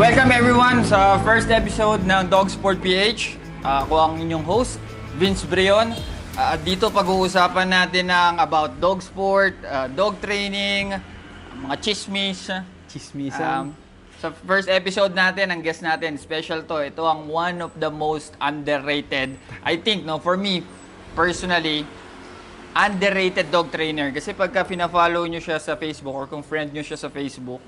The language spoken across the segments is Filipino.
Welcome everyone sa first episode ng Dog Sport PH. Ako ang inyong host, Vince Breon. Dito pag-uusapan natin ng about dog sport, dog training, mga chismis. Chismisan. Sa first episode natin, ang guest natin, special to. Ito ang one of the most underrated, I think, no, for me, personally, underrated dog trainer. Kasi pagka pina-follow nyo siya sa Facebook or kung friend nyo siya sa Facebook,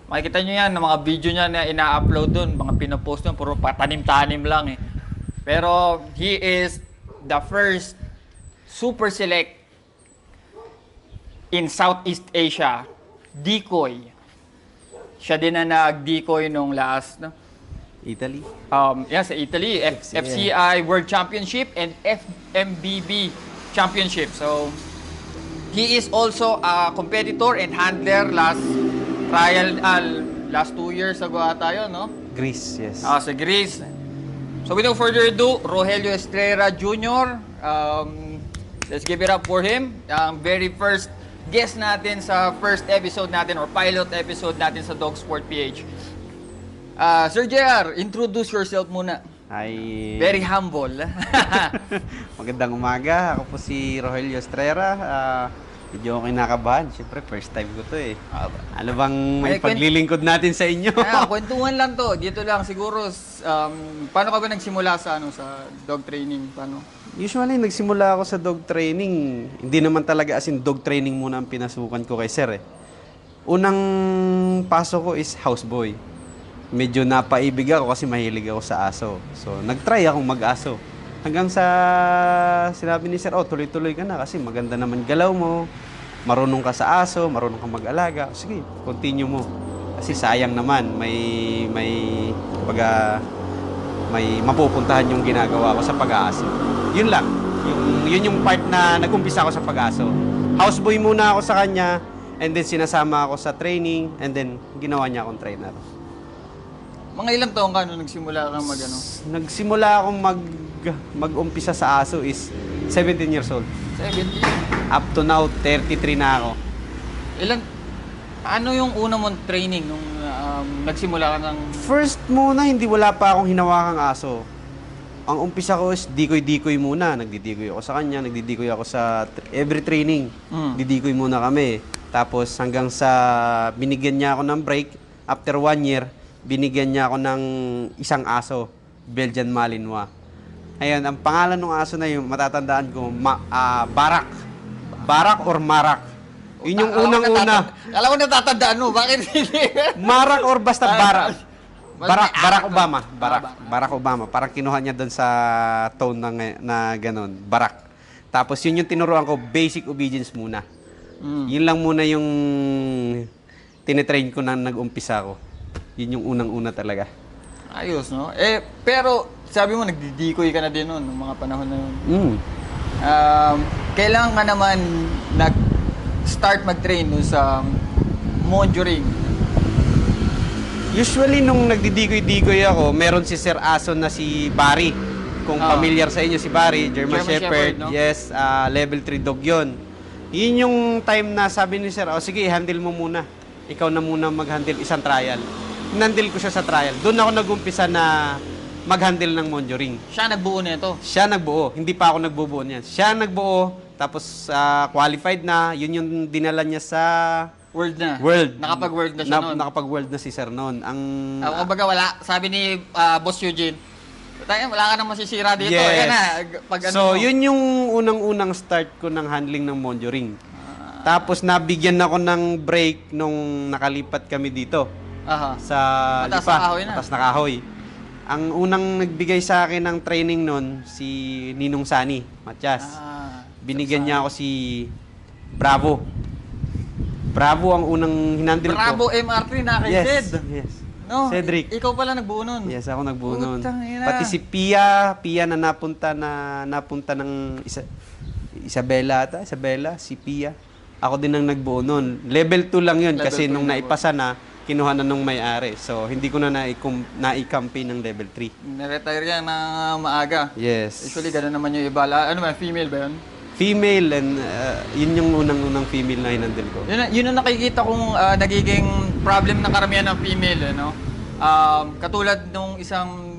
makikita nyo yan, mga video niya na ina-upload dun, mga pinapost nyo, puro patanim-tanim lang eh. Pero he is the first super select in Southeast Asia, decoy. Siya din na nag-decoy nung last, no? Italy. Sa Italy, FCI World Championship and FMBB Championship. So, he is also a competitor and handler last 2 years ago ata yun, no? Greece, yes. Sa Greece. So, without further ado, Rogelio Estrella Jr. Let's give it up for him. Ang very first guest natin sa first episode natin or pilot episode natin sa Dog Sport PH. Sir JR, introduce yourself muna. Ay, Very humble. magandang umaga. Ako po si Rogelio Estrella. Medyo ako kinakabahan. Siyempre, first time ko to eh. Ano bang may paglilingkod natin sa inyo? Kwentuhan lang to. Dito lang siguro, paano ka ba nagsimula sa dog training? Paano? Usually, nagsimula ako sa dog training. Hindi naman talaga as in dog training muna ang pinasukan ko kay sir eh. Unang pasok ko is houseboy. Medyo napaibig ako kasi mahilig ako sa aso. So, nag-try akong mag-aso. Hanggang sa sinabi ni sir, tuloy-tuloy ka na kasi maganda naman galaw mo. Marunong ka sa aso, marunong ka mag-alaga. Sige, continue mo. Kasi sayang naman, may mapupuntahan yung ginagawa ko sa pag-aaso. Yun lang. Yun yung part na nag-umpisa ako sa pag-aaso. Houseboy muna ako sa kanya, and then sinasama ako sa training, and then ginawa niya akong trainer. Mga ilang taong ka nung nagsimula kang Nagsimula akong mag-umpisa sa aso is 17 years old. 17? Up to now, 33 na ako. Ano yung una mong training nung nagsimula ka ng... First muna, wala pa akong hinawakang aso. Ang umpisa ko is dikoy-dikoy muna. Nagdidikoy ako sa kanya, nagdidikoy ako sa every training. Didikoy muna kami. Tapos hanggang sa binigyan niya ako ng break, after 1 year, binigyan niya ako ng isang aso, Belgian Malinois. Ayun, ang pangalan ng aso na yun, matatandaan ko, Barak. Barak or Marak. Yun yung unang-una. Alam ko natatandaan mo, bakit hindi? Marak or basta Barak. Barack Obama. Barack Obama. Parang kinuha niya doon sa tone na ganon. Barak. Tapos yun yung tinuruan ko, basic obedience muna. Yun lang muna yung tinitrain ko na nag-umpisa ko. Yun yung unang-una talaga. Ayos, no? Pero sabi mo, nagdidikoy ka na din noon, nung mga panahon na yun. Kailangan ka naman nag-start mag-train no, sa monitoring. Usually, nung nagdidikoy-dikoy ako, meron si Sir Aso na si Barry. Kung familiar sa inyo si Barry, German Shepherd. No? Yes, level 3 dog yun. Yun yung time na sabi ni Sir, sige, handle mo muna. Ikaw na muna mag-handle isang trial. Hinandle ko siya sa trial. Doon ako nag-umpisa na mag-handle ng monitoring. Siya nagbuo nito? Siya nagbuo. Hindi pa ako nagbubuo niyan. Siya nagbuo, tapos qualified na. Yun yung dinala niya sa... World na? World. Nakapag-world na siya noon? Nakapag-world na si Sir noon. Kumbaga wala. Sabi ni Boss Eugene, wala ka nang masisira dito. Yes. Yan na. Yun yung unang-unang start ko ng handling ng monitoring. Tapos nabigyan ako ng break nung nakalipat kami dito. Sa Mataas na kahoy na. Mataas na kahoy. Ang unang nagbigay sa akin ng training nun, si Ninong Sani, Matias. Binigyan niya ako si Bravo. Bravo ang unang hinandil ko. Bravo MR3 na kay Zed. Yes. No, Cedric. Ikaw pala nagbuo nun. Yes, ako nagbuo nun. Putang ina. Pati si Pia na napunta ng Isabela, si Pia. Ako din ang nagbuo nun. Level 2 lang yun kasi nung naipasa na, kinuha na nung may-ari. So, hindi ko na naikampi ng level 3. Niretire yan na maaga. Yes. Usually, gano'n naman yung iba. Ano ba, female ba yun? Female, and yun yung unang female na hinandil ko. Yun ang nakikita kong nagiging problem ng karamihan ng female, no? Katulad nung isang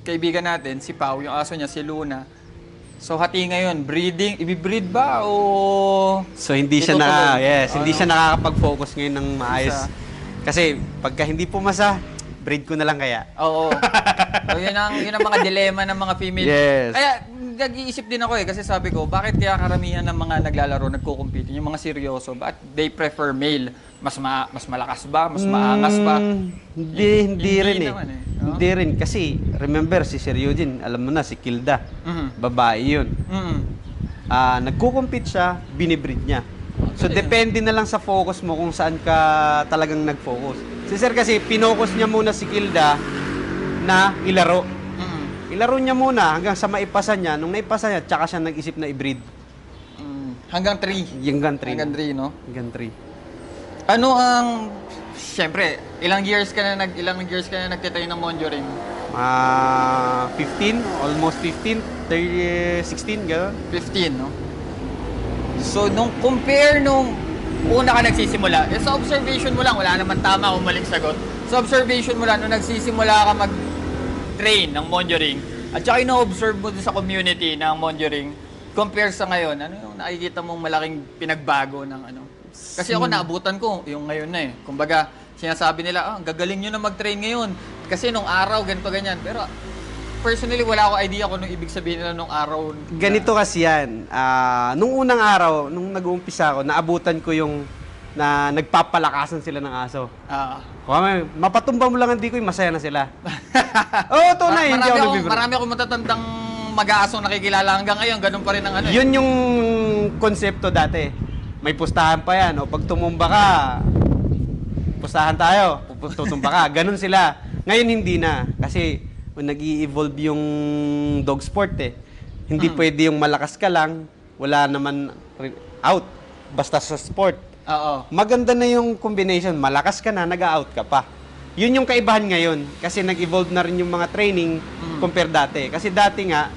kaibigan natin, si Pau, yung aso niya, si Luna. So, hati ngayon, breeding, ibibreed ba o... So hindi siya hindi siya nakakapag-focus ngayon ng maayos. Kasi pagka hindi pumasa, breed ko na lang kaya. Oo. So, yun ang mga dilema ng mga female. Yes. Kaya, nag-iisip din ako kasi sabi ko, bakit kaya karamihan ng mga naglalaro, nagko-compete, yung mga seryoso, bakit they prefer male? Mas malakas ba? Mas maangas ba? Hindi rin eh. Naman no? Hindi rin. Kasi, remember, si Sir Eugene, alam mo na, si Kilda. Babae yun. Nagko-compete siya, binibreed niya. So, depende na lang sa focus mo kung saan ka talagang nag-focus. Si Sir kasi, pinocus niya muna si Kilda na ilaro. Ilaro niya muna hanggang sa maipasa niya. Nung naipasa niya, tsaka siya nag-isip na i-breed. Hanggang 3. Hanggang 3. Hanggang 3, no? Hanggang 3. Ano ang... Siyempre, ilang years ka na nagtitry ng Monjoring? 15, almost 15, 30, 16, gano'n. 15, no? So, nung compare nung una ka nagsisimula, sa observation mo lang, wala naman tama kung maling sagot. Sa observation mo lang, nung nagsisimula ka mag-train ng Monjoring, at saka ino-observe mo sa community ng Monjoring, compare sa ngayon, ano yung nakikita mong malaking pinagbago ng ano? Kasi ako naabutan ko yung ngayon na eh. Kumbaga, sinasabi nila, ang gagaling nyo na mag-train ngayon. Kasi nung araw, ganito, ganyan. Pero personally, wala ako idea kung anong ibig sabihin nila nung araw. Ganito kasi yan. Nung unang araw, nung nag-uumpisa ako, naabutan ko yung na nagpapalakasan sila ng aso. Mapatumba mo lang, hindi ko yung masaya na sila. Oo, tunay. Hindi ako nagbibiro. Marami akong matatandang mag-aasong nakikilala hanggang ngayon. Ganun pa rin ang ano. Yun yung konsepto dati. May pustahan pa yan. O pag tumumba ka, pustahan tayo. Tutumba ka. Ganun sila. Ngayon hindi na. Kasi nag-i-evolve yung dog sport eh. Hindi pwede yung malakas ka lang, wala naman out. Basta sa sport. Oo. Maganda na yung combination. Malakas ka na, nag-out ka pa. Yun yung kaibahan ngayon. Kasi nag-evolve na rin yung mga training compare dati. Kasi dati nga,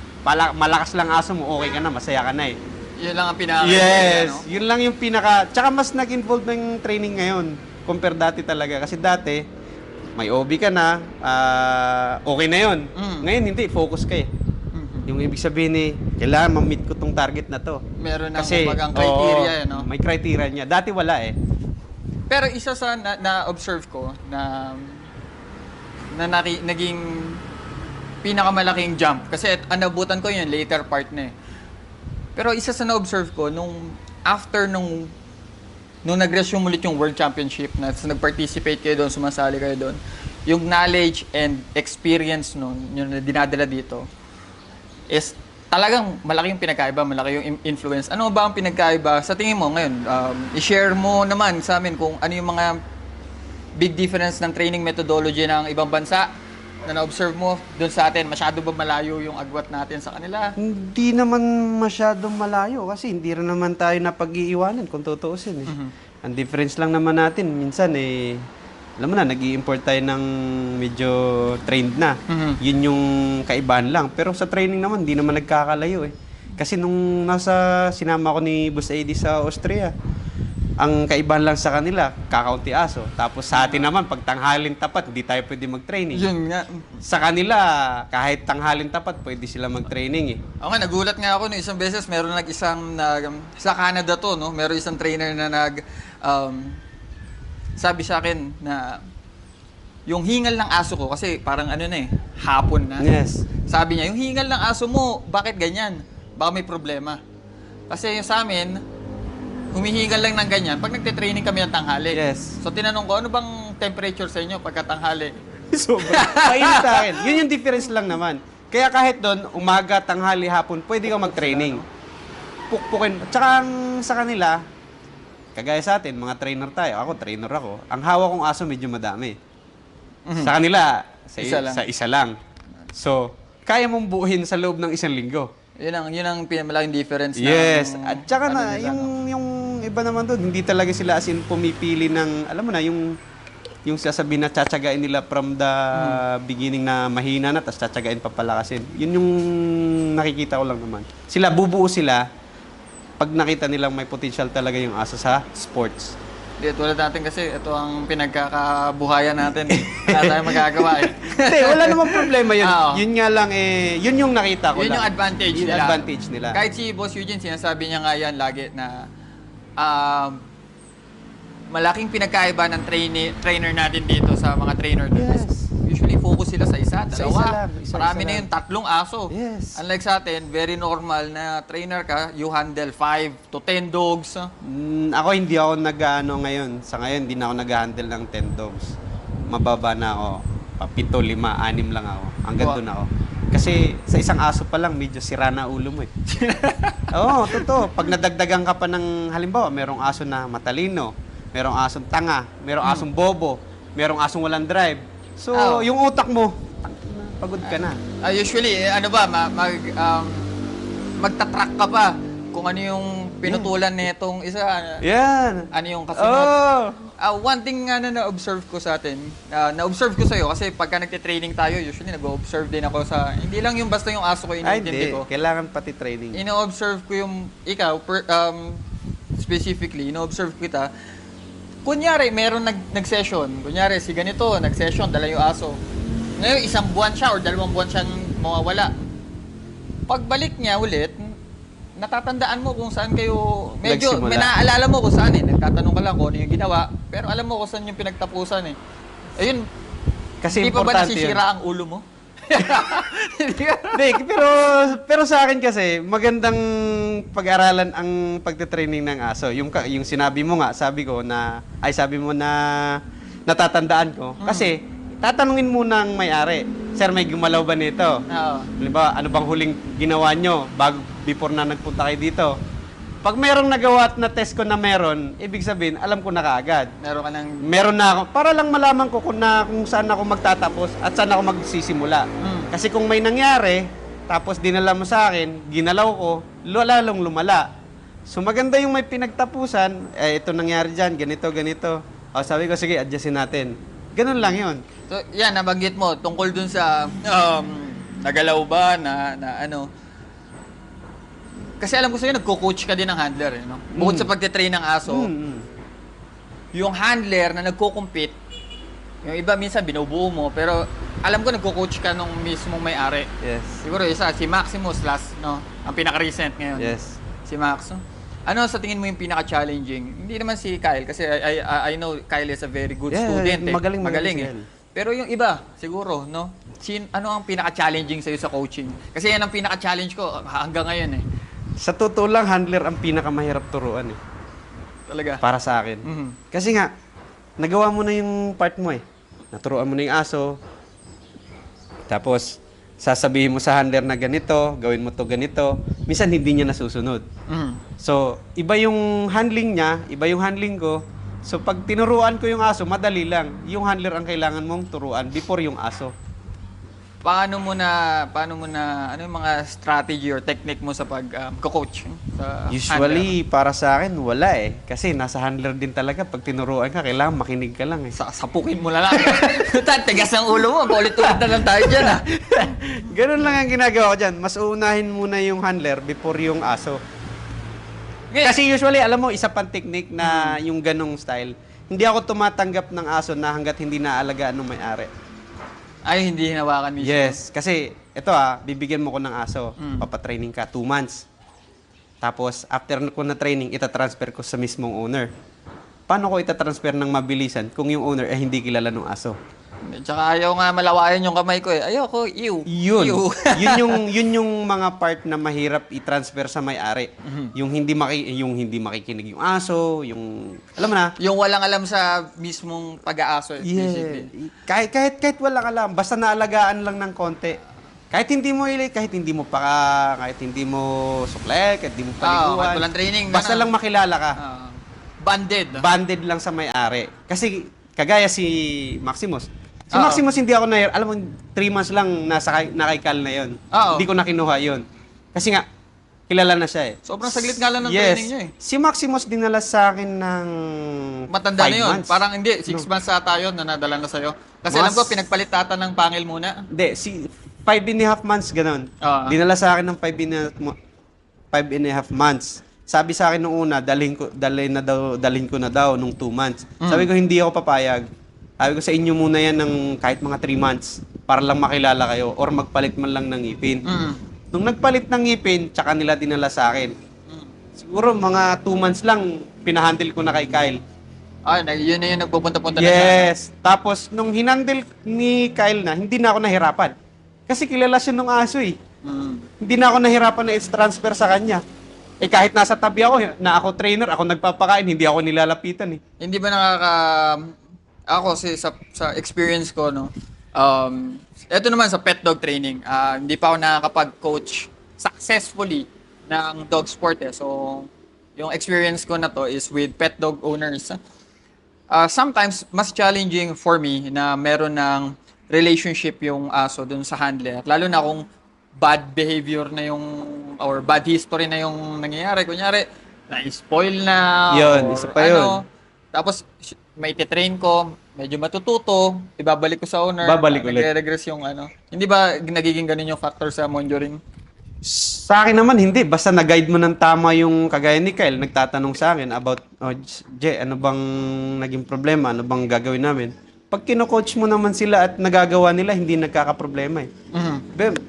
malakas lang aso mo, okay ka na, masaya ka na eh. Yun lang ang pinaka. Yes, yun lang yung pinaka. Tsaka mas nag-involve ng training ngayon compare dati talaga. Kasi dati, may OB ka na, okay na yun. Ngayon hindi, focus ka eh. Yung ibig sabihin eh, kailangan ma-meet ko tong target na to. Meron ng kumbagang criteria, no? May criteria niya. Dati wala eh. Pero isa sa na-observe ko na naging pinakamalaking jump. Kasi anabutan ko yun, later part na eh. Pero isa sa na-observe ko, after nung nag-resume ulit yung World Championship, nag-participate kayo doon, sumasali kayo doon, yung knowledge and experience nun, yung dinadala dito, is talagang malaki yung pinagkaiba, malaki yung influence. Ano ba ang pinagkaiba? Sa tingin mo ngayon, i-share mo naman sa amin kung ano yung mga big difference ng training methodology ng ibang bansa na na-observe mo doon sa atin. Masyado ba malayo yung agwat natin sa kanila? Hindi naman masyadong malayo kasi hindi rin naman tayo napag-iiwanan kung tutuusin eh. Ang difference lang naman natin, minsan eh, alam mo na, nag-i-import tayo ng medyo trained na. Yun yung kaibahan lang. Pero sa training naman, hindi naman nagkakalayo eh. Kasi nung sinama ko ni Boss AD sa Austria, ang kaibahan lang sa kanila, kakaunti aso. Tapos sa atin naman, pag tanghalin tapat, hindi tayo pwede mag-training. Yun nga. Sa kanila, kahit tanghalin tapat, pwede sila mag-training eh. Okay, nagulat nga ako no, isang beses, meron sa Canada to, no? Meron isang trainer na sabi sa akin na yung hingal ng aso ko, kasi parang ano na eh, hapon na. Yes. Sabi niya, yung hingal ng aso mo, bakit ganyan? Baka may problema. Kasi yung sa amin, humihingal lang ng ganyan pag nagte-training kami ng tanghali. Yes. So tinanong ko, ano bang temperature sa inyo pagka tanghali? Sobra. Mainit sa akin. Yun yung difference lang naman. Kaya kahit doon, umaga, tanghali, hapon, pwede ka mag-training. Pukpukin. Tsaka sa kanila, kagaya sa atin, mga trainer tayo. Ako, trainer ako. Ang hawak kong aso medyo madami. Sa kanila, sa isa lang. So, kaya mong buuhin sa loob ng isang linggo. Yun ang pinamalaking difference. Yes. Ng, At saka na, nila, yung iba naman doon, hindi talaga sila as in pumipili ng, alam mo na, yung sasabihin na tsatsagain nila from the beginning na mahina na, tapos tsatsagain papalakasin. Yun yung nakikita ko lang naman. Bubuo sila pag nakita nilang may potential talaga yung aso sa sports. Di, tulad natin kasi, ito ang pinagkakabuhayan natin. Wala tayong magagawa eh. Hindi, wala namang problema yun. Oo. Yun nga lang yun yung nakita ko Yun lang. yung advantage Yun nila. advantage nila. Kahit si Boss Eugene, sinasabi niya nga yan lagi na malaking pinagkaiba ng trainer natin dito sa mga trainer doon. Yes. Usually focus sila sa isa, Sa dalawa. isa lang, Marami isa na lang. yung 3 aso. Yes. Unlike sa atin, very normal na trainer ka, you handle 5 to 10 dogs. Ako hindi ako nag-ano ngayon. Sa ngayon, hindi na ako nag-handle ng 10 dogs. Mababa na ako. 7, 5, 6 lang ako. Hanggang Wow. doon ako. Kasi sa isang aso pa lang, medyo sira na ulo mo eh. Oo, totoo. Pag nadagdagan ka pa ng, halimbawa, merong aso na matalino, merong asong tanga, merong asong bobo, merong asong walang drive. So, Oh. yung utak mo, pagod ka na. Usually, ano ba, magtatrack ka pa kung ano yung pinutulan nitong isa. Yan. Ano yung kasunod. Oh. One thing nga na na-observe ko sa atin, na-observe ko sa'yo kasi pagka nagte-training tayo, usually nag-observe din ako sa, hindi lang yung basta yung aso ko Ay, inintindi hindi. ko. Kailangan pati training. Ino-observe ko yung, ikaw, specifically, ino-observe ko kita, kunyari, meron nag-session, kunyari, si ganito, nag-session, dala yung aso. Ngayon, 1 buwan siya or 2 buwan siyang mawawala. Pagbalik niya ulit, natatandaan mo kung saan kayo, medyo, Nagsimula. may naaalala mo kung saan eh. Nagtatanong ka lang kung ano yung ginawa, pero alam mo kung saan yung pinagtapusan eh. Ayun, Kasi hindi pa ba importante nasisira yun. ang ulo mo? Hindi, pero sa akin kasi, magandang pag-aralan ang pagte-training ng aso. Yung sinabi mo nga, sabi mo na natatandaan ko. Kasi, tatanungin muna ang may-ari, Sir, may gumalaw ba nito? Oo. Halimbawa, ano bang huling ginawa nyo before na nagpunta kayo dito? Pag merong nagawa at na-test ko na meron, ibig sabihin, alam ko na kaagad. Meron ka ng... Meron na ako. Para lang malaman ko kung saan ako magtatapos at saan ako magsisimula. Kasi kung may nangyari, tapos dinala mo sa akin, ginalaw ko, lalong lumala. So maganda yung may pinagtapusan, ito nangyari dyan, ganito, ganito. O sabi ko, sige, adjustin natin. Ganun lang yun. So, yan, nabanggit mo, tungkol dun sa nagalaw ba na ano. Kasi alam ko sa'yo, nagko-coach ka din ng handler, eh, no? Bukod sa pagtitrain ng aso, yung handler na nagko-compete, yung iba minsan binubuo mo, pero alam ko nagko-coach ka nung mismong may-ari. Yes. Siguro isa, si Maximus last, no? Ang pinaka-recent ngayon. Yes. Si Max. No? Ano sa tingin mo yung pinaka-challenging? Hindi naman si Kyle, kasi I know Kyle is a very good Yeah, student. magaling si eh. Kyle. Pero yung iba, siguro, no? Ano ang pinaka-challenging sa'yo sa coaching? Kasi yan ang pinaka-challenge ko hanggang ngayon eh. Sa totoo lang, handler ang pinakamahirap turuan eh. Talaga. Para sa akin. Mhm. Kasi nga, nagawa mo na yung part mo eh. Naturuan mo na yung aso. Tapos, sasabihin mo sa handler na ganito, gawin mo to ganito. Minsan hindi niya nasusunod. Mhm. So, iba yung handling niya, iba yung handling ko. So, pag tinuruan ko yung aso, madali lang. Yung handler ang kailangan mong turuan before yung aso. Paano mo na, ano yung mga strategy or technique mo sa pag-coach? Sa Usually, para sa akin, wala eh. Kasi nasa handler din talaga. Pag tinuruan ka, kailangan makinig ka lang eh. sapukin mo na lang. Tigas ng ulo mo, paulit-ulit na lang tayo dyan ah. Ganun lang ang ginagawa ko dyan. Mas uunahin muna yung handler before yung aso. Kasi usually, alam mo, isa pang technique na yung ganong style, hindi ako tumatanggap ng aso na hanggat hindi naalagaan ng may-ari. Ay, hindi hinawakan mismo. Yes. Kasi, ito bibigyan mo ko ng aso. Papatraining ka, 2 months. Tapos, after ko na training, itatransfer ko sa mismong owner. Paano ko itatransfer ng mabilisan kung yung owner ay hindi kilala ng aso? Tsaka ayaw nga malawayan yung kamay ko eh. Ayoko, ew. Yun. Ew. yun yung mga part na mahirap i-transfer sa may-ari. Yung hindi makikinig yung aso, yung alam mo na. Yung walang alam sa mismong pag-aaso eh, basically. Kahit walang alam, basta naalagaan lang ng konti. Kahit hindi mo kahit hindi mo sukle, kahit hindi mo paliguan. kahit walang training. Basta lang makilala ka. Banded. Banded lang sa may-ari. Kasi kagaya si Maximus. Si Oo. Maximus hindi ako alam mo 3 months lang nakaikal na 'yon. Oo. Hindi ko na kinuha 'yon. Kasi nga kilala na siya eh. Sobrang saglit nga lang ng Yes. training niya eh. Si Maximus dinala sa akin ng Matanda 5 na yun. months. Parang hindi, 6 months ata yun na nadala na sa'yo. Kasi alam ko, pinagpalit tata ng pangil muna. Hindi, 5 and a half months ganun. Oo. Dinala sa akin ng 5 and a half months. sabi sa akin nung una, dalhin ko na daw nung 2 months. Sabi ko, hindi ako papayag. Sabi ko, sa inyo muna yan ng kahit mga 3 months para lang makilala kayo or magpalit man lang ng ngipin. Nung nagpalit ng ngipin, tsaka nila dinala sa akin. Siguro mga 2 months lang, pinahandle ko na kay Kyle. Yun na yung nagpupunta-punta na siya. Yes. Tapos, nung hinandle ni Kyle na, hindi na ako nahirapan. Kasi kilala siya nung aso eh. Hindi na ako nahirapan na i-transfer sa kanya. Kahit nasa tabi ako, na ako trainer, ako nagpapakain, hindi ako nilalapitan eh. Hindi ba ako sa experience ko, no? Ito naman sa pet dog training, hindi pa ako nakakapag-coach successfully ng dog sport eh. So, yung experience ko na to is with pet dog owners. Sometimes, mas challenging for me na meron ng relationship yung aso dun sa handler. Lalo na kung bad behavior na yung, or bad history na yung nangyayari. Kunyari, na-spoil na. Yun, isa pa yun. Tapos, may titrain ko, medyo matututo, ibabalik ko sa owner. Babalik ulit. Nagre-regress yung ano. Hindi ba nagiging ganun yung factor sa monitoring? Sa akin naman, hindi. Basta nag-guide mo ng tama yung kagaya ni Kyle, nagtatanong sa akin about, Jay, ano bang naging problema? Ano bang gagawin namin? Pag kino-coach mo naman sila at nagagawa nila, hindi nagkakaproblema eh.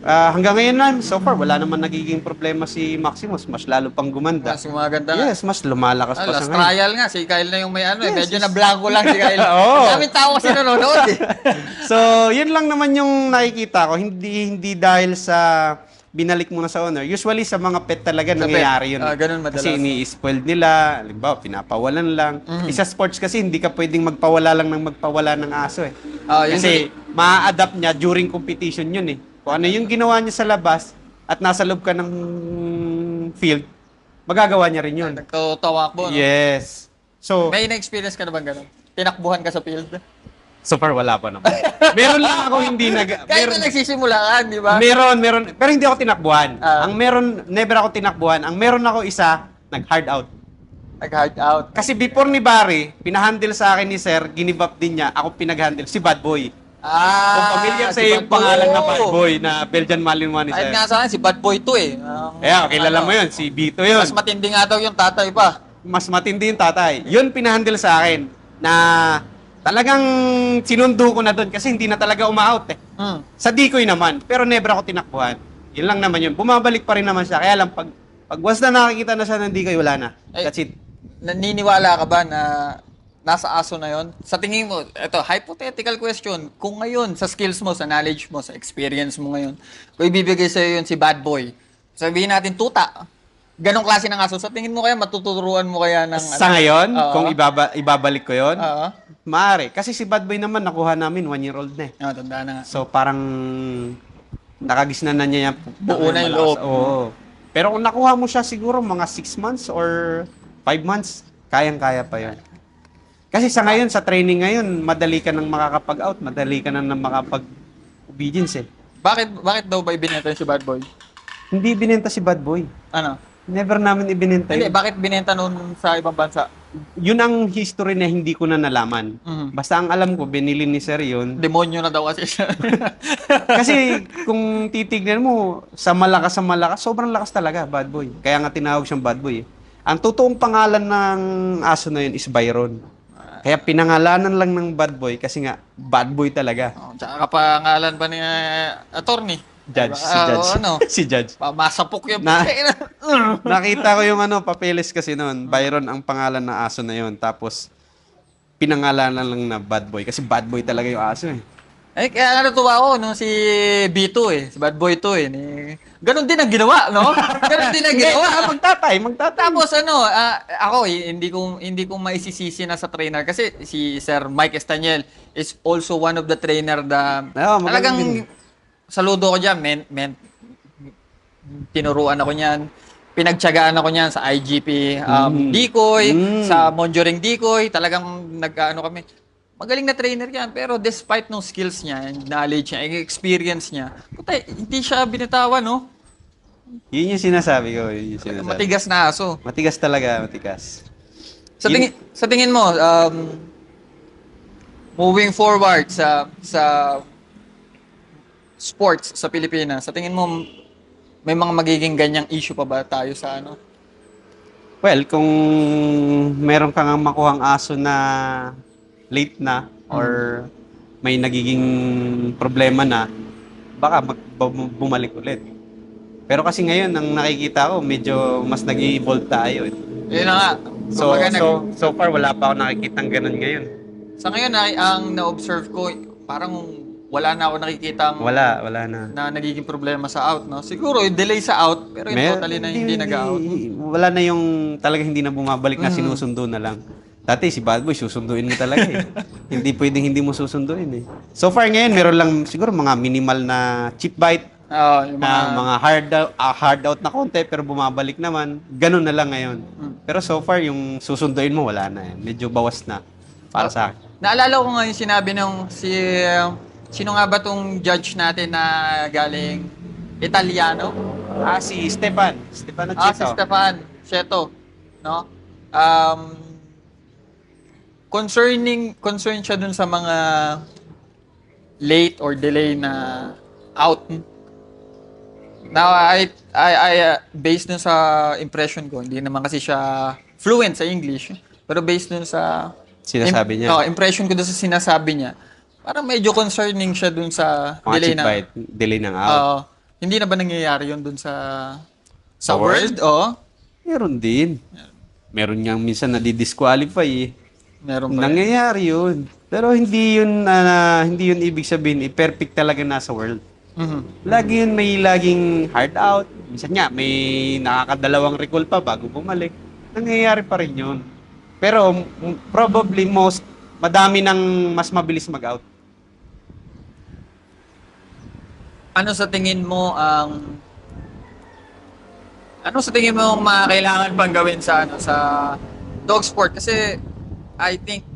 Hanggang ngayon lang, so far, wala naman nagiging problema si Maximus. Mas lalo pang gumanda. Mas gumaganda nga. Yes, mas lumalakas pa Last sa ngayon. trial nga, si Kyle na yung may ano Yes, medyo na-blanco lang si Kyle. Oo. Ang daming tao kasi nanonood eh. So, yun lang naman yung nakikita ko. Hindi dahil sa binalik mo na sa owner. Usually sa mga pet talaga Sa nangyayari pet. yun. Ganun madalas. Kasi ini-spoiled nila, halimbawa pinapawalan lang. Isa sports kasi hindi ka pwedeng magpawala lang ng magpawala ng aso eh. Kasi ma-adapt niya during competition yun eh. Kung ano yung ginawa niya sa labas at nasa loob ka ng field, magagawa niya rin yun. Nagtutawakbo, no? Yes. So, May na-experience ka na bang ganun? Tinakbuhan ka sa field? so far wala pa naman. Meron lang ako hindi Kahit na nagsisimula ka, di ba? Meron. Pero hindi ako tinakbuhan. Ah. Never ako tinakbuhan. Ang meron ako isa, nag-hard out. Nag-hard out. Kasi before ni Barry, pinahandle sa akin ni Sir, ginibap din niya, ako pinag-handle, si Bad Boy. Kung familiar sa yung pangalan na Bad Boy, na Belgian Malinois ni Kahit Sir. nga sa akin, si Bad Boy 2 eh. Kilala mo yun, si Bito yun. Mas matindi nga daw yung tatay pa. Mas matindi yung tatay. Yun pinahandle sa akin, na talagang sinundo ko na doon kasi hindi na talaga uma-out eh. Sa Dikoy naman, pero never ako tinakbuhan. Yun lang naman yun. Bumabalik pa rin naman siya. Kaya lang, pag once na nakakita na siya ng Dikoy, wala na. That's it. Naniniwala ka ba na nasa aso na yon? Sa tingin mo, ito, hypothetical question. Kung ngayon, sa skills mo, sa knowledge mo, sa experience mo ngayon, kung ibibigay sa'yo yun si Bad Boy, sabihin natin, tuta. Ganong klase ng aso. Sa tingin mo kaya, matuturuan mo kaya ng... Sa ngayon, kung ibabalik ko yun, maaari. Kasi si Bad Boy naman, nakuha namin, 1-year-old na eh. Tanda na nga. So, parang nakagisna na niya yung Buo na yung loob. Oo. Pero kung nakuha mo siya siguro mga 6 months or 5 months, kayang-kaya pa yun. Kasi sa ngayon, sa training ngayon, madali ka nang makakapag-out, madali ka nang makakapag-obedience eh. Bakit daw ba ibinenta si Bad Boy? Hindi binenta si Bad Boy. Ano? Never namin ibinenta Hindi, yun. bakit binenta noon sa ibang bansa? Yun ang history na hindi ko na nalaman. Basta ang alam ko, binili ni Sir yun. Demonyo na daw kasi siya. Kasi kung titignan mo, sa malakas, sobrang lakas talaga, Bad Boy. Kaya nga tinawag siyang Bad Boy. Ang totoong pangalan ng aso na yun is Byron. Kaya pinangalanan lang ng Bad Boy kasi nga, Bad Boy talaga. Tsaka kapangalan ba ni attorney? Judge, si Ah, Judge. ano? Si Judge. Masapok yung Nakita ko yung papeles kasi noon. Byron ang pangalan na aso na yun. Tapos, pinangalanan lang na Bad Boy. Kasi Bad Boy talaga yung aso eh. Kaya natutuwa ako nung si B2 eh, si Bad Boy 2 eh. Ganon din ang ginawa, no? Ganon din ang ginawa. Magtatay. Tapos ako hindi ko maisisisi na sa trainer kasi si Sir Mike Estaniel is also one of the trainer talagang saludo ko diyan, tinuruan ako niyan. Pinagtiyagaan ako niyan sa IGP Decoy, sa Monjoring Decoy, talagang nag-ano kami. Magaling na trainer yan, pero despite no skills niya, knowledge niya, experience niya, hindi siya binitawan, no? Yun yung sinasabi ko. Matigas na aso. Matigas talaga, matigas. Sa tingin mo, moving forward sa sports sa Pilipinas, sa tingin mo, may mga magiging ganyang issue pa ba tayo sa ano? Well, kung meron kang makuhang aso na late na or may nagiging problema na, baka bumalik ulit. Pero kasi ngayon, ang nakikita ko, medyo mas nag-evolve tayo. Yun na nga. So, Kumbaga, so far, wala pa ako nakikitang ganun ngayon. sa ngayon, ang na-observe ko, parang wala na ako nakikitang Wala na. na nagiging problema sa out, no? Siguro, yung delay sa out, pero yung totally na hindi nag-out. Wala na yung talaga hindi na bumabalik na sinusundo na lang. Dati si Bad Boy, susunduin mo talaga eh. Hindi pwedeng hindi mo susunduin eh. So far ngayon, meron lang siguro mga minimal na chip bite, Oo, yung mga hard out na konti pero bumabalik naman. Ganun na lang ngayon. Pero so far, yung susunduin mo, wala na eh. Medyo bawas na para sa akin. Naalala ko nga yung sinabi sino nga ba tong judge natin na galing Italiano? Si Stefano Si Cheto. Stefan Cheto, no? Concerned siya dun sa mga late or delay na out. Now, based dun sa impression ko, hindi naman kasi siya fluent sa English, pero based dun sa Sinasabi niya. impression ko dun sa sinasabi niya, parang medyo concerning siya dun sa Mga delay chip na. bite, delay ng out. Hindi na ba nangyayari yun dun sa Sa world? Oo. Meron din. Meron nga minsan na-disqualify eh. Meron pa. Nangyayari yun. Pero hindi yun ibig sabihin perfect talaga nasa world. Mhm. May laging hard out. Minsan nga may nakakadalawang recall pa bago bumalik. Nangyayari pa rin yun. Pero probably madami nang mas mabilis mag-out. Ano sa tingin mo ang mga kailangan pang gawin sa dog sport? Kasi I think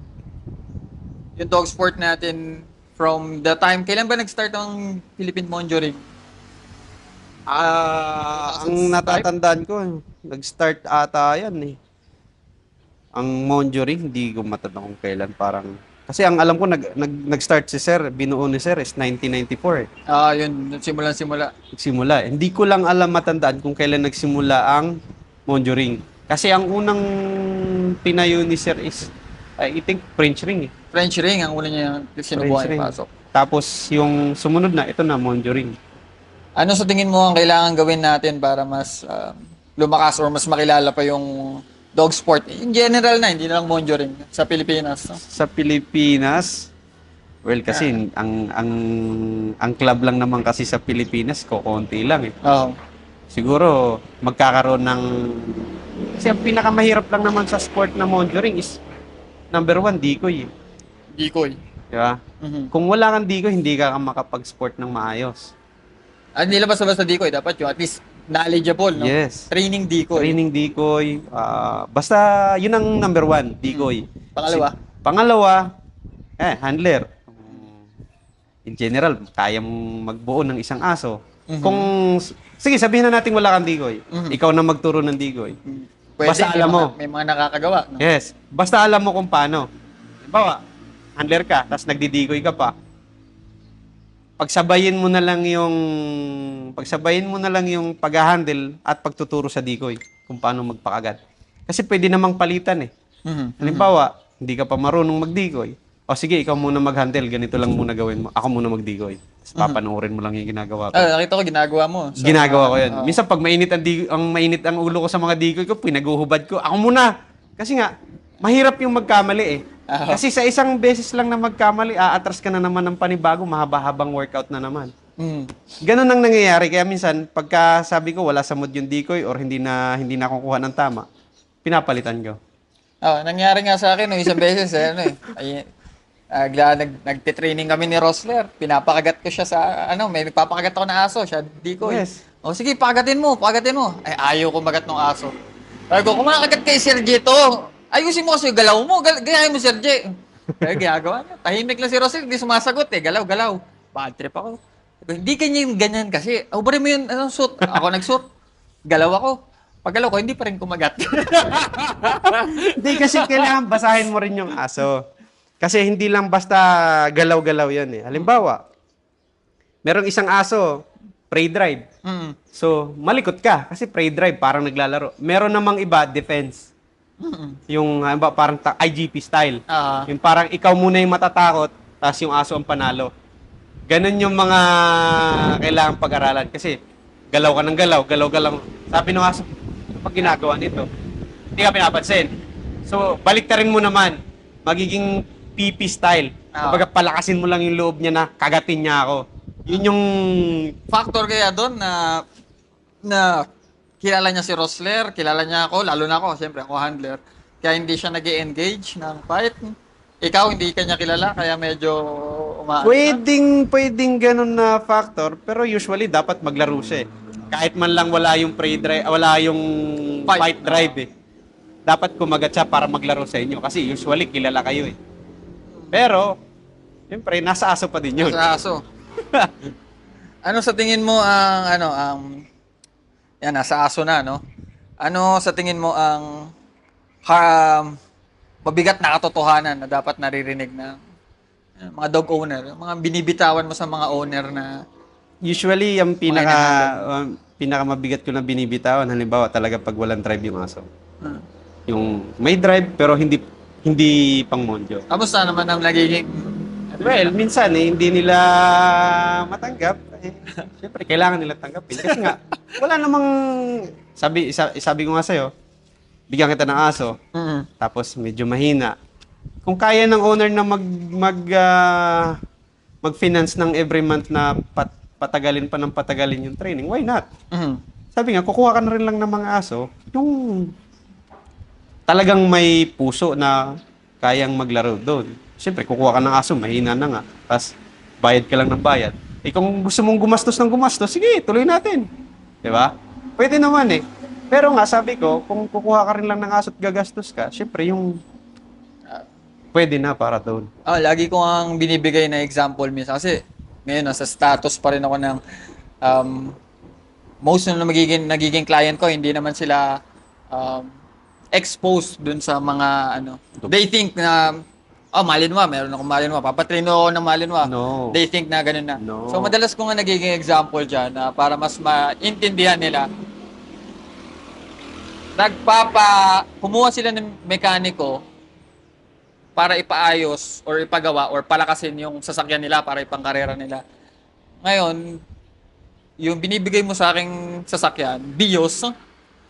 yung dog sport natin from the time, kailan ba nag-start ang Philippine Monjo Ring? Ang natatandaan ko, nag-start ata yan eh. Ang Monjo Ring, hindi ko matandaan kung kailan parang. Kasi ang alam ko, nag-start si Sir, binuo ni Sir is 1994 eh. Yun, simula. Nagsimula. Hindi ko lang alam matandaan kung kailan nagsimula ang Monjo Ring. Kasi ang unang pinayo ni Sir is, I think, French Ring eh. French Ring, ang una niya sinubukan French Ring. pasok. Tapos yung sumunod na, ito na, Monjo Ring. Ano sa tingin mo ang kailangan gawin natin para mas lumakas or mas makilala pa yung dog sport? In general na, hindi na lang Monjo Ring sa Pilipinas. No? Sa Pilipinas, well, kasi ang club lang naman kasi sa Pilipinas, konti lang eh. Oo. Siguro, magkakaroon ng... Kasi ang pinakamahirap lang naman sa sport na Monjo Ring is, number one, decoy eh. Decoy. Di ba? Kung wala kang decoy, hindi ka makapag-sport ng maayos. Hindi lang basta decoy. Dapat yung at least knowledgeable, no? Yes. Training decoy. Training decoy. Basta, yun ang number one, decoy. Pangalawa? Pangalawa, handler. In general, kaya mong magbuo ng isang aso. Sige, sabihin na natin wala kang decoy. Ikaw na magturo ng decoy. Pwede, Basta alam mo. May mga nakakagawa, no? Yes. Basta alam mo kung paano. Halimbawa, handler ka, tapos nagdidigoy ka pa. Pagsabayin mo na lang yung pag-handle at pagtuturo sa decoy kung paano magpakagat. Kasi pwede namang palitan eh. Halimbawa, hindi ka pa marunong mag-decoy. O sige, ikaw muna mag-handle, ganito lang muna gawin mo. Ako muna mag-decoy. Tapos papanoorin mo lang yung ginagawa ko. Nakita ko, ginagawa mo. So, Ginagawa ko yun. Minsan pag mainit ang ulo ko sa mga decoy ko, pinaguhubad ko. Ako muna. Kasi nga, mahirap yung magkamali eh. Kasi sa isang beses lang na magkamali, aatras ka na naman ng panibago, mahaba-habang workout na naman. Ganun ang nangyayari. Kaya minsan, pagka sabi ko wala sa mood yung decoy or hindi na kukuha ng tama, pinapalitan ko. Nangyari nga sa akin, no, isang beses, nagte-training kami ni Rosler. Pinapakagat ko siya sa, may nagpapakagat ako na aso, siya decoy. Yes. O sige, pakatin mo. Ay, ayaw ko magat ng aso. Sabi ko, kung makagat kay Sergio to, ayusin mo kasi yung galaw mo. Gayahin mo, Sergio. Kaya ginagawa niya. Tahimik lang si Rosler, hindi sumasagot eh. Galaw. Bad trip ako. Sabi ko, hindi ganyan kasi. Bari mo yun, suit. Ako nag-suit. Galaw ako. Pagalaw ko, hindi pa rin kumagat. Hindi kasi kailangan basahin mo rin yung aso. Kasi hindi lang basta galaw-galaw yan eh. Halimbawa, merong isang aso, prey drive. Mm. So, malikot ka kasi prey drive, parang naglalaro. Meron namang iba, defense. Yung parang IGP style. Ah. Yung parang ikaw muna yung matatakot, tapos yung aso ang panalo. Ganon yung mga kailangan pag-aralan. Kasi galaw ka ng galaw, galaw-galaw. Sabi ng aso, pag ginagawa nito, hindi ka pinapansin. So, balik rin mo naman. Magiging PP style. Kapag palakasin mo lang yung loob niya na kagatin niya ako. Yun yung... Factor kaya doon na kilala niya si Rosler, kilala niya ako, lalo na ako, siyempre ako handler. Kaya hindi siya nag-engage ng fight. Ikaw, hindi ka niya kilala, kaya medyo umaan. Pwedeng ganun na factor, pero usually dapat maglaro siya eh. Kahit man lang wala yung prey drive, wala yung fight drive eh. Dapat kumagat siya para maglaro sa inyo. Kasi usually kilala kayo eh. Pero, siyempre, nasa aso pa din yun. Sa aso. Ano sa tingin mo yan, nasa aso na, no? Ano sa tingin mo ang mabigat na katotohanan na dapat naririnig na mga dog owner, mga binibitawan mo sa mga owner na Usually, yung pinaka mabigat ko na binibitawan, halimbawa talaga pag walang drive yung aso. Yung may drive pero hindi pang monjo. kamusta naman ang nagiging Well, minsan hindi nila matanggap. Siyempre, kailangan nila tanggapin. Kasi nga, wala namang... Sabi ko nga sa'yo, bigyan kita ng aso, tapos medyo mahina. Kung kaya ng owner na mag-finance ng every month na patagalin pa ng patagalin yung training, why not? Sabi nga, kukuha ka na rin lang ng mga aso, yung talagang may puso na kayang maglaro doon. Siyempre, kukuha ka ng aso, mahina na nga. Tapos, bayad ka lang ng bayad. Eh, kung gusto mong gumastos ng gumastos, sige, tuloy natin. Di ba? Pwede naman eh. Pero nga, sabi ko, kung kukuha ka rin lang ng aso at gagastos ka, siyempre, yung pwede na para doon. lagi ko ang binibigay na example minsan kasi ngayon nasa status pa rin ako ng most na nagiging client ko, hindi naman sila exposed dun sa mga they think na Malinois, meron akong Malinois. Papatrino ako ng Malinois. No. They think na ganun na. No. So, madalas ko nga nagiging example dyan na para mas maintindihan nila. Kumuha sila ng mekaniko para ipaayos or ipagawa or palakasin yung sasakyan nila para ipangkarera nila. Ngayon, yung binibigay mo sa aking sasakyan, Vios,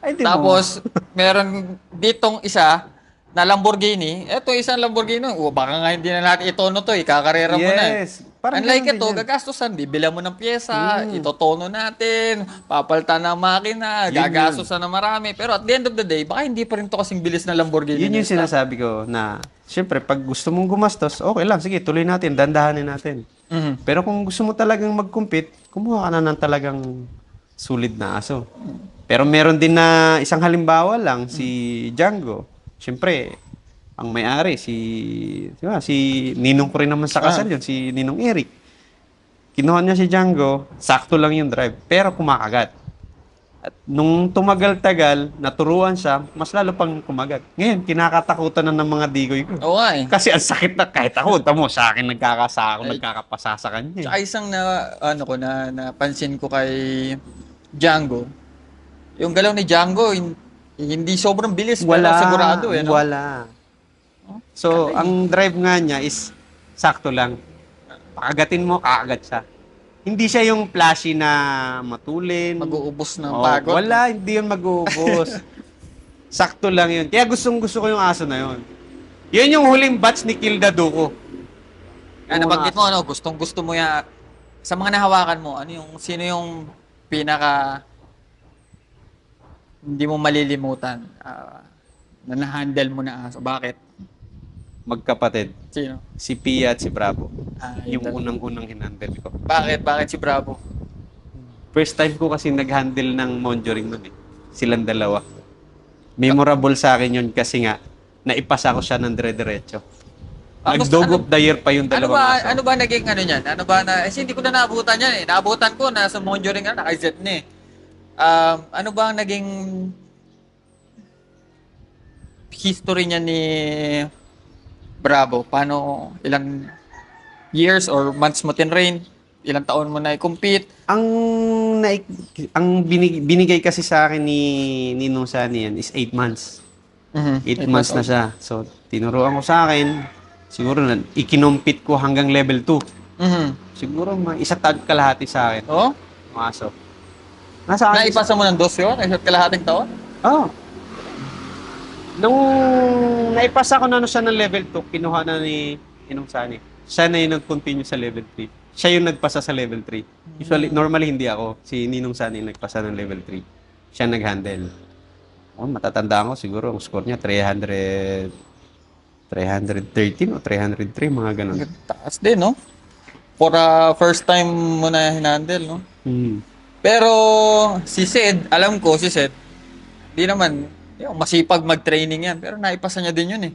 Ay, di mo. tapos meron ditong isa na Lamborghini. Ito isang Lamborghini. Baka nga hindi na natin itono to. Ikakarera mo na. Yes. Parang Unlike ganun ito, din yan. gagastosan. Bibila mo ng pyesa, itotono natin, papalitan ng makina, gagastosan na marami. Pero at the end of the day, baka hindi pa rin to kasing bilis na Lamborghini. Yun yung sinasabi ko na, siyempre, pag gusto mong gumastos, okay lang, sige, tuloy natin, dandahanin natin. Pero kung gusto mo talagang mag-compete, kumuha ka na ng talagang sulit na aso. Pero meron din na isang halimbawa lang, si Django. Siyempre, ang may-ari, si Ninong ko rin naman sa kasal yun, si Ninong Eric. Kinuha niya si Django, sakto lang yung drive, pero kumakagat. At nung tumagal-tagal, naturuan siya, mas lalo pang kumagat. Ngayon, kinakatakutan na ng mga digoy ko. Oo nga eh. Kasi ang sakit na kahit ako, tamo sa akin nagkakapasa sa kanya. Tsaka isang napansin ko kay Django, yung galaw ni Django, hindi sobrang bilis, pero sigurado no? Wala. So, ang drive nga niya is sakto lang. Pakagatin mo, kakagat siya. Hindi siya yung flashy na matulin. Mag-uubos ng pagod. Wala, hindi yun mag-uubos. Sakto lang yun. Kaya gustong-gusto ko yung aso na yun. Yun yung huling batch ni Kilda Duco. Nabanggit mo, gustong-gusto mo yan. Sa mga nahawakan mo, sino yung pinaka hindi mo malilimutan na na-handle mo na aso? Bakit? Magkapatid. Sino? Si Pia at si Bravo. Yung Yung unang-unang hinandle ko. Bakit? Bakit si Bravo? First time ko kasi nag-handle ng monitoring nun eh. Silang dalawa. Memorable sa akin yun kasi nga, naipasa ko siya ng dire-diretso. Nag-dog of the year pa yung dalawang aso. Ano ba naging niyan? Ano ba hindi ko na naabutan yan eh. Naabutan ko na sa monitoring naka-Z na eh. Ano ba ang naging history niya ni Bravo? Paano, ilang years or months mo tinrain? Ilang taon mo na i-compete? Ang binigay kasi sa akin ni Ninong Sani yan is 8 months. 8 months na old. siya. So, tinuruan ko sa akin. Siguro na ikinompete ko hanggang level 2. Mhm. Siguro mga isa tag kalahati sa akin. Oh? Maso. Nasa akin. Naipasa mo ng dos yun? Isa't kalahating taon? Oh. Nung naipasa ko na siya ng level 2, kinuha na ni Ninong Sani. Siya na yung nag-continue sa level 3. Siya yung nagpasa sa level 3. Usually, normally hindi ako. Si Ninong Sani yung nagpasa ng level 3. Siya nag-handle. Oh, matatandaan ko siguro ang score niya 313 o 303, mga ganun. Taas din, no? For first time mo na hinandle, no? Hmm. Pero si Sed, alam ko si Sed, di naman, yung masipag mag-training yan. Pero naipasa niya din yun eh.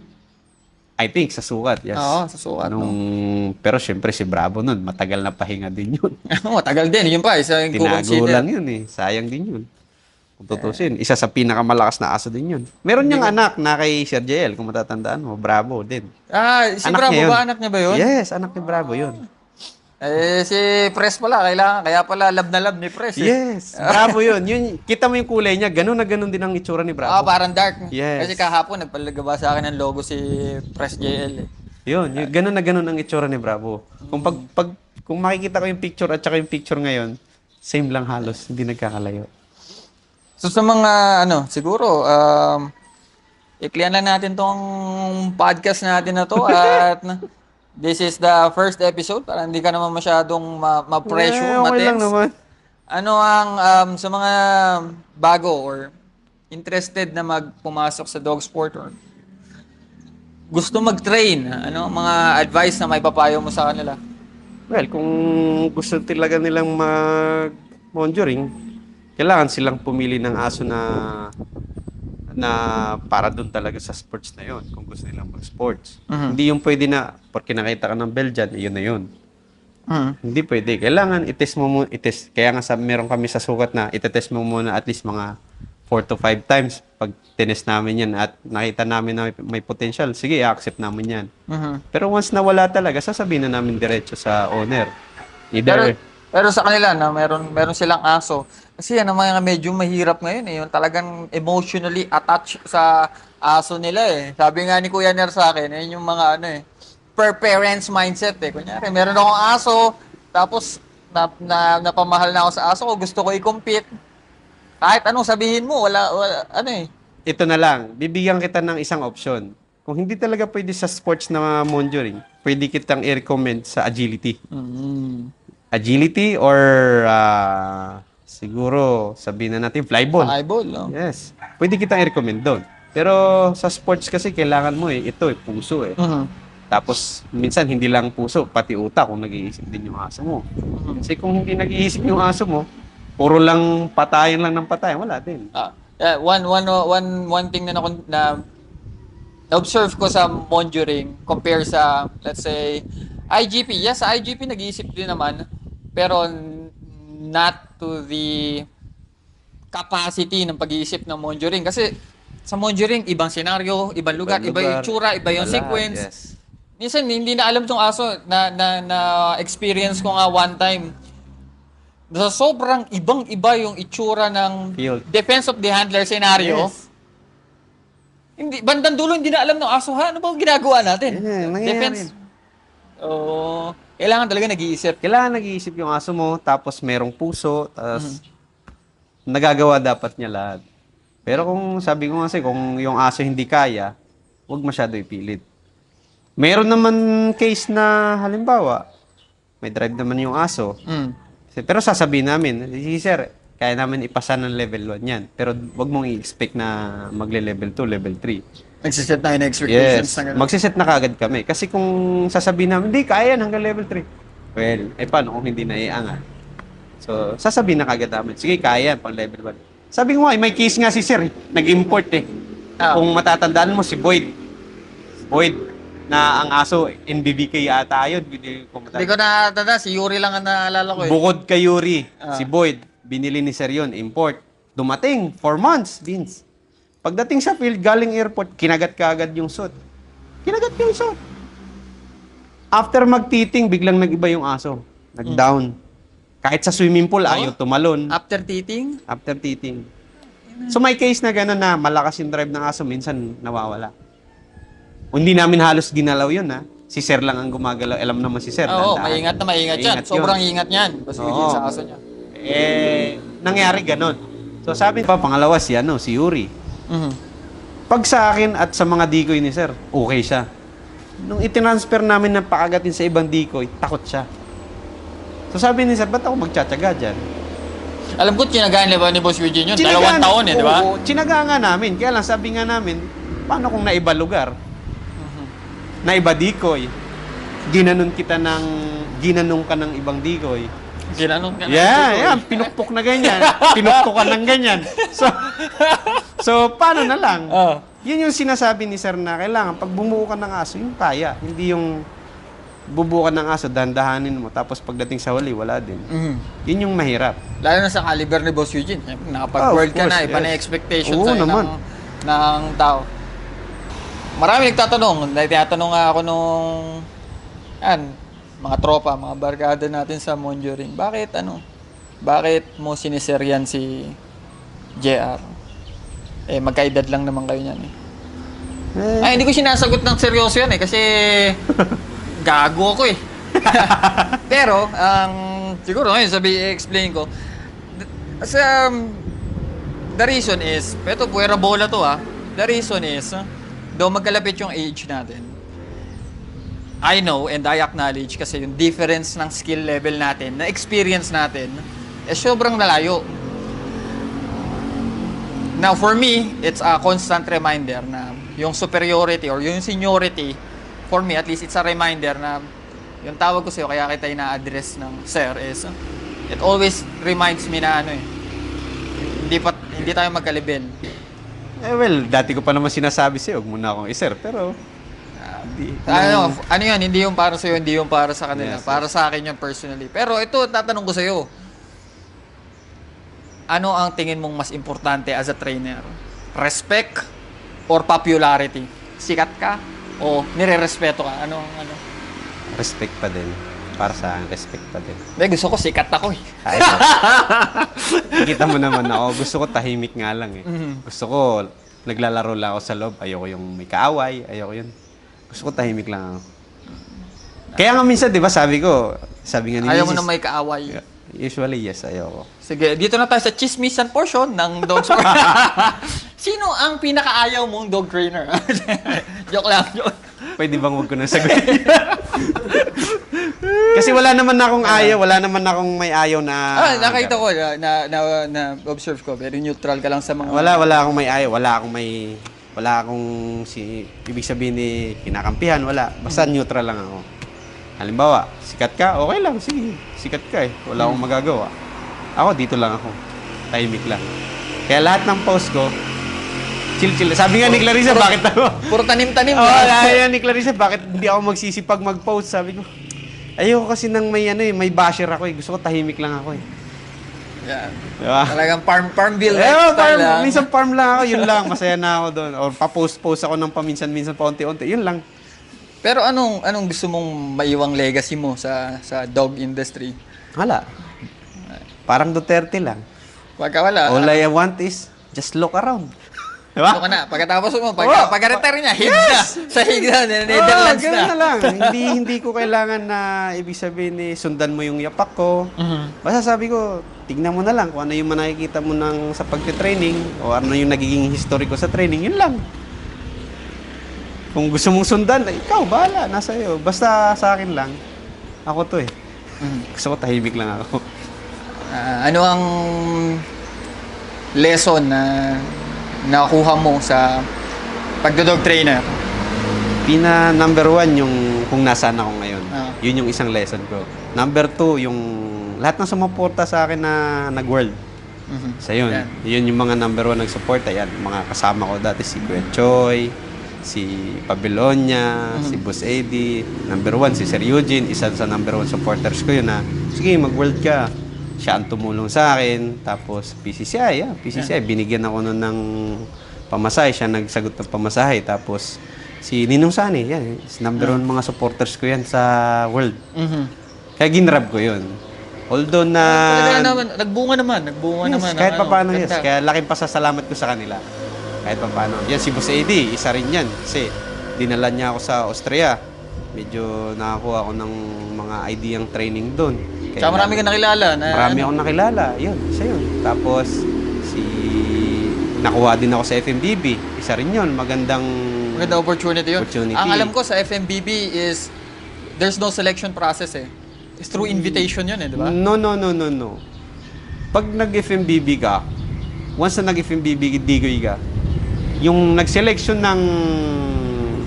I think sa sukat, yes. Oo, sa sukat, no? Pero syempre si Bravo nun, matagal na pahinga din yun. Matagal din, yun pa, isa yung Tinago lang yun eh. Sayang din yun. Kung tutusin, isa sa pinakamalakas na aso din yun. Meron niyang anak na kay Sir JL, kung matatandaan mo, Bravo din. Si Anak Bravo niya yun. ba? Anak niya ba yun? Yes, anak ni Bravo yun. Si Press pala, kaya pala love na love ni Press eh. Yes, Bravo yun. Kita mo yung kulay niya, ganun na ganun din ang itsura ni Bravo. Parang dark. Yes. Kasi kahapon, nagpalagawa sa akin ng logo si Press JL eh. Yun, ganun na ganun ang itsura ni Bravo. Kung makikita ko yung picture at saka yung picture ngayon, same lang halos, hindi nagkakalayo. So sa mga, siguro, iklian lang natin tong podcast natin na to at this is the first episode para hindi ka naman masyadong ma-pressure, okay lang ma-tense. naman. Ano ang, sa mga bago or interested na pumasok sa dog sport or gusto mag-train, ano mga advice na may papayo mo sa kanila? Well, kung gusto talaga nilang mag-monitoring, kailangan silang pumili ng aso na para doon talaga sa sports na yon kung gusto nilang mag-sports. Hindi yung pwede na, porque nakita ka ng Belgian, yun na yun. Hindi pwede. Kailangan itest mo muna, Kaya nga meron kami sa sukat na itetest mo muna at least mga 4 to 5 times. Pag tinest namin yan at nakita namin na may potential, sige, i-accept namin yan. Pero once na wala talaga, sasabihin na namin diretso sa owner. Pero sa kanila na meron silang aso. Kasi yan ang mga medyo mahirap ngayon eh, yung talagang emotionally attached sa aso nila eh. Sabi nga ni Kuya Ner sa akin, yun yung mga per parents mindset eh. Kunyari, meron akong aso, tapos napamahal na ako sa aso ko, gusto ko i-compete. Kahit anong sabihin mo, wala Ito na lang, bibigyan kita ng isang option. Kung hindi talaga pwede sa sports na monitoring, pwede kitang i-recommend sa agility. Agility or siguro sabihin na natin flyball. Flyball, no? Yes. Pwede kitang i-recommend doon. Pero sa sports kasi kailangan mo puso eh. Tapos minsan hindi lang puso, pati utak kung nag-iisip din yung aso mo. Kasi kung hindi nag-iisip yung aso mo, puro lang patayan lang ng patayan, wala din. One thing na observe ko sa monitoring compare sa, let's say, IGP. Yes, sa IGP nag-iisip din naman, pero not to the capacity ng pag-iisip ng monitoring. Kasi sa monitoring, ibang senaryo, ibang lugar, iba yung itsura, iba yung sequence. Yes. Minsan, hindi na alam tong aso na experience ko nga one time. Sa sobrang ibang-iba yung itsura ng Field. defense of the handler scenario. Yes. Bandang dulo, hindi na alam ng aso, ano ba ginagawa natin? Nangyayari. Defense. Kailangan talaga nag-iisip. Kailangan nag-iisip yung aso mo, tapos merong puso, tapos nagagawa dapat niya lahat. Pero kung sabi ko kasi, kung yung aso hindi kaya, huwag masyado ipilit. Meron naman case na halimbawa, may drive naman yung aso. Pero sasabihin namin, sir, kaya namin ipasa ng level 1 yan. Pero wag mong i-expect na magle-level 2, level 3. Nagsiset tayo ng expectations. Yes, magsiset na kagad kami. Kasi kung sasabihin namin, hindi, kaya yan hanggang level 3. Well, paano kung hindi naiangat? So, sasabihin na kagad namin, sige, kaya yan, pang level 1. Sabi ko nga, may case nga si sir, nag-import eh. Kung matatandaan mo, si Boyd, na ang aso, NBBK yata yun. Hindi ko natanda, si Yuri lang ang naalala ko eh. Bukod kay Yuri, si Boyd, binili ni sir yun, import. Dumating, 4 months, Vince. Pagdating sa field, galing airport, kinagat kaagad yung suit. After magtiting, biglang nag-iba yung aso. Nag-down. Kahit sa swimming pool, ayaw tumalon. After teething? After teething. So may case na gano'n na malakas yung drive ng aso, minsan nawawala. Hindi namin halos ginalaw yun, ha? Si Sir lang ang gumagalaw. Alam naman si Sir. Oo, dahan-dahan. maingat na maingat yan. Maingat yun. Sobrang ingat yan. Basta Oo. sa aso niya. Nangyari gano'n. So sabi pa, pangalawa si Yuri. Mhm. Pag sa akin at sa mga decoy ni Sir, okay siya. Nung itinransfer namin ng pakagatin sa ibang decoy, takot siya. So sabi ni Sir, ba't ako magtsatsaga dyan? Alam ko, tinagaan ba ni Boss Eugene yun? 2 taon di ba? Oo, tsinagaan nga namin. Kaya lang, sabi nga namin, paano kung naiba lugar? Naiba decoy. Ginanong ka ng ibang decoy. Ginanong ka na. Yeah, pinukpok na ganyan. Pinukpukan ng ganyan. So paano na lang? Oh. Yun yung sinasabi ni Sir na kailangan, pag bumuo ka ng aso, yung kaya. Hindi yung bubuo ka ng aso, dandahanin mo, tapos pagdating sa huli, wala din. Mhm. Yun yung mahirap. Lalo na sa caliber ni Boss Eugene. Nakapag-world ka Of na, course, iba na yes. expectation Oo sa'yo naman. ng tao. Marami nagtatanong. Tinatanong nga ako nung mga tropa, mga barkada natin sa Monjo Ring. Bakit mo siniseryan si JR? Magkaedad lang naman kayo niyan Ay, hindi ko sinasagot ng seryoso yan kasi gago ako Pero, siguro ngayon explain ko. The reason is, eto puwera bola to The reason is, though magkalapit yung age natin, I know and I acknowledge kasi yung difference ng skill level natin, na experience natin, sobrang nalayo. Now, for me, it's a constant reminder na yung superiority or yung seniority, for me, at least it's a reminder na yung tawag ko sa'yo, kaya kita ina-address ng sir is, it always reminds me na hindi tayo magkalibin. Well, dati ko pa naman sinasabi sa'yo, huwag mo na akong i-sir, pero ano yun, hindi yung para sa'yo, hindi yung para sa kanila. Yes, Para sa akin yung personally. Pero ito, tatanong ko sa'yo. Ano ang tingin mong mas importante as a trainer? Respect or popularity? Sikat ka o nire-respeto ka? Ano? respect pa din. Para sa akin, respect pa din. Gusto ko sikat ako Ay, kita mo naman ako, gusto ko tahimik nga lang Gusto ko, naglalaro lang ako sa loob. Ayoko yung may kaaway, ayoko yun. Gusto ko tahimik lang ako. Kaya nga minsan, di ba, sabi nga ni Ayaw mo Mrs. na may kaaway. Usually, yes, ayoko. Sige, dito na tayo sa chismisan portion ng dog sport. Sino ang pinakaayaw mong dog trainer? Joke lang, joke. Pwede bang huwag ko na sagutin? Kasi wala naman akong ayaw, wala naman akong may ayaw na... Nakita ko, na-observe ko, very neutral ka lang sa mga... Wala akong may ayaw, wala akong ibig sabihin ni kinakampihan, wala. Basta neutral lang ako. Halimbawa, sikat ka, okay lang, sige, sikat ka wala akong magagawa. Ako, dito lang ako. Tahimik lang. Kaya lahat ng post ko, chill. Sabi nga ni Clarissa, bakit ako? Puro tanim-tanim. Ayan ni Clarissa, bakit hindi ako magsisipag mag-post? Sabi ko, ayoko kasi nang may may basher ako Gusto ko tahimik lang ako Yan. Diba? Talagang farmville lifestyle. Minsan farm lang ako, yun lang. Masaya na ako doon. Or pa-post ako ng paminsan-minsan, paunti-unti. Yun lang. Pero anong gusto mong maiwang legacy mo sa dog industry? Wala. Parang Duterte lang. Pagka wala. All I want is just look around. Diba? Ano ka na? Pagkatapos mo, pagka-retire niya, hig na. Sa hig na, Netherlands ganun na. na lang. hindi ko kailangan na ibig sabihin sundan mo yung yapak ko. Basta sabi ko, tignan mo na lang kung ano yung nakikita mo sa pagte-training o ano yung nagiging history ko sa training, yun lang. Kung gusto mong sundan, ikaw, bahala, nasa iyo. Basta sa akin lang, ako to Gusto ko tahimik lang ako. Ano ang lesson na nakuha mo sa pagdodog trainer? Number 1, yung kung nasaan ako ngayon. Yun yung isang lesson ko. Number 2, yung lahat ng sumuporta sa akin na nag-world. Sa yun. Yun yung mga number 1 nag-support. Ayan, mga kasama ko dati, si Kuya Choy, si Pabilonia, si Boss Eddie. Number 1, si Sir Eugene. Isa sa number 1 supporters ko yun na, sige, mag-world ka. Siya ang tumulong sa akin. Tapos, PCCI, binigyan ako nun ng pamasahe. Siya nagsagot ng pamasahe. Tapos, si Ninong Sani, number 1 mga supporters ko yan sa world. Kaya ginrab ko yun. Although na... Talaga naman, nagbunga naman. Yes, kahit ang pa paano, ganda. yes. Kaya laking pasasalamat ko sa kanila. Kahit pa paano. Yan, si Boss AD, isa rin yan. Kasi dinala niya ako sa Austria. Medyo nakakuha ako ng mga ideyang training doon. Tsaka marami ka nakilala. Marami akong nakilala. Yun, isa yun. Tapos, nakuha din ako sa FMBB. Isa rin yun. Magandang opportunity yun. opportunity. Ang alam ko sa FMBB is there's no selection process eh. It's through invitation yun eh, di ba? No. Pag nag-FMBB ka, once na nag-FMBB digoy ka, yung nag-selection ng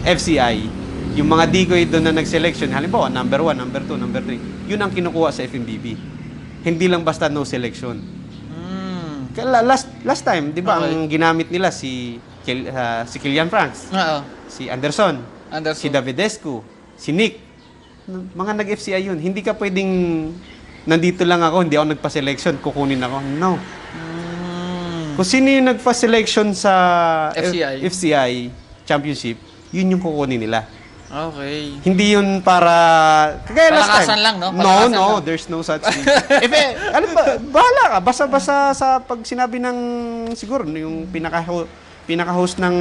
FCI, yung mga digoy doon na nag-selection, halimbawa, number 1, number 2, number 3, yun ang kinukuha sa FMBB. Hindi lang basta no selection. Kaya last time, di ba, Okay. ang ginamit nila si Kilian Franks, Oo. si Anderson, Anderson. si Davidescu, si Nick. Mga nag-FCI yun. Hindi ka pwedeng nandito lang ako, hindi ako nagpa-selection, kukunin ako. No. Kung sino yung nagpa-selection sa FCI Championship, yun yung kukunin nila. Okay. Hindi yun para... Kagaya last Palakasan time. lang, no? No, Palakasan no. lang. There's no such thing. Ano ba? Bahala ka. Basta-basta sa pag sinabi ng... Siguro, yung pinaka-host ng...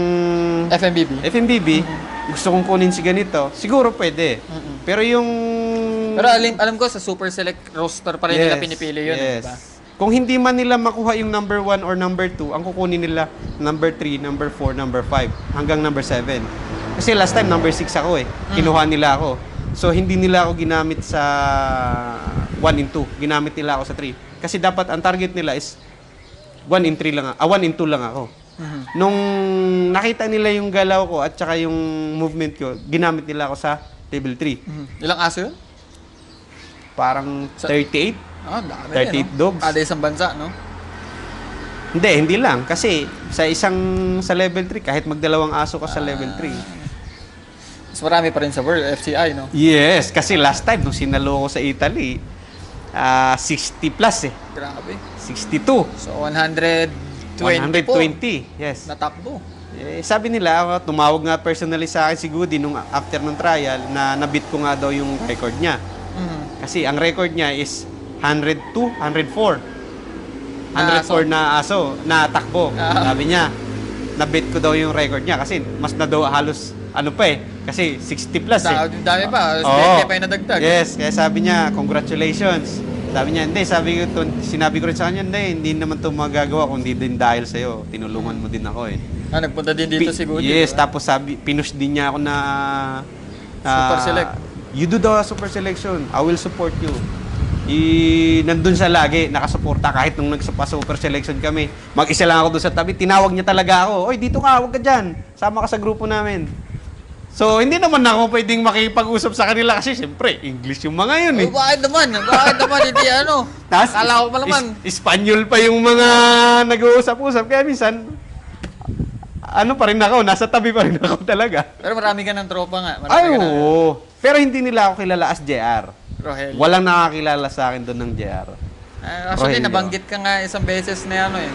FMBB, gusto kong kunin si ganito. Siguro pwede. Pero yung... Pero alam ko sa Super Select roster pa rin nila pinipili yun. Yes. Diba? Kung hindi man nila makuha yung number 1 or number 2, ang kukunin nila number 3, number 4, number 5, hanggang number 7. Kasi last time, number 6 ako eh. Kinuha nila ako. So, hindi nila ako ginamit sa 1 in 2. Ginamit nila ako sa 3. Kasi dapat ang target nila is 1 in 3 lang, 1 in 2 lang ako. Nung nakita nila yung galaw ko at saka yung movement ko, ginamit nila ako sa level 3. Ilang aso yun? Parang 38. Ah, dami 38 dogs. Ada isang bansa, no? Hindi lang. Kasi sa level 3, kahit magdalawang aso ka sa level 3. Mas marami pa rin sa World FCI, no? Yes, kasi last time, nung sinalo ko sa Italy, 60 plus eh. Grabe. 62. So, 120 po. 120, yes. Natakbo. Eh, sabi nila, tumawag nga personally sa akin si Goody nung after ng trial na nabit ko nga daw yung record niya. Kasi ang record niya is 102, 104. 104 na aso, na takbo. Sabi niya, nabit ko daw yung record niya kasi mas na daw halos ano pa eh. Kasi 60 plus eh. Dami pa. Oo. 20 pa yung nadagdag. Yes, kaya sabi niya, congratulations. Sabi niya, hindi, sinabi ko rin sa kanya, hindi naman ito magagawa kung hindi din dahil sa'yo. Tinulungan mo din ako eh. Nagpunta din dito si Goody. Yes, diba? tapos pinush din niya ako na Super select. You do the super selection. I will support you. Nandun siya lagi, nakasuporta kahit nung nagpa-super selection kami. Mag-isa lang ako doon sa tabi, tinawag niya talaga ako. Oy, dito ka, huwag ka dyan. Sama ka sa grupo namin. So, hindi naman ako pwedeng makipag-usap sa kanila kasi siyempre, English yung mga yun eh. Bakit naman? Bakit naman hindi ano? Tapos, Kala ko pa naman. Espanyol pa yung mga nag-uusap-usap. Kaya minsan, ano pa rin ako, nasa tabi pa rin ako talaga. Pero marami ka ng tropa nga. Marami Ay, ka na. oo. Pero hindi nila ako kilala as JR. Rogelio. Walang nakakilala sa akin doon ng JR. Actually, Rogelio. nabanggit ka nga isang beses na ano eh.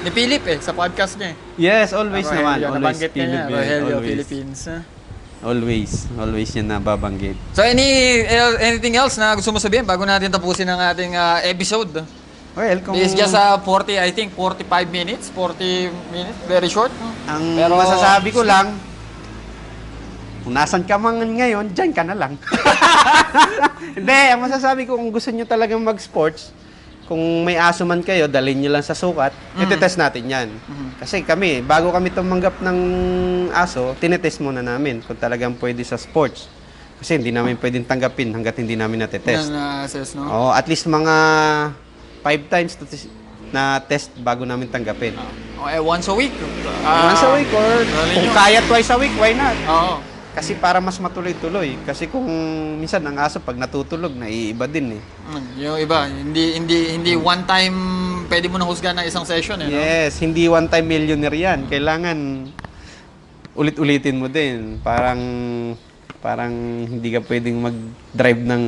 Ni Philip eh, sa podcast niya eh. Yes, always naman. Rogelio, Always nabanggit ka niya. Philip, Rogelio, always. Philippines. Always yan nababanggit. So, anything else na gusto mo sabihin bago natin tapusin ang ating episode? Well, kung It's just 40, I think 45 minutes, 40 minutes, very short. ang Pero- masasabi ko lang, kung nasan ka man ngayon, dyan ka na lang. Hindi, ang masasabi ko, kung gusto nyo talagang mag-sports, kung may aso man kayo, dalhin nyo lang sa sukat, itetest natin yan. Kasi kami, bago kami tumanggap ng aso, tinetest muna namin kung talagang pwede sa sports. Kasi hindi namin pwedeng tanggapin hanggat hindi namin natetest. Na-assess, no? Oo, at least mga 5 times na test bago namin tanggapin. Okay, once a week. Once a week or galing kung yun. kaya twice a week, why not? Oo. Kasi para mas matuloy-tuloy. Kasi kung minsan ang aso pag natutulog, naiiba din eh. Yung iba, hindi one time pwede mo na husgahan ng isang session eh, no? Yes, hindi one-time millionaire yan. Kailangan ulit-ulitin mo din. Parang hindi ka pwedeng mag-drive ng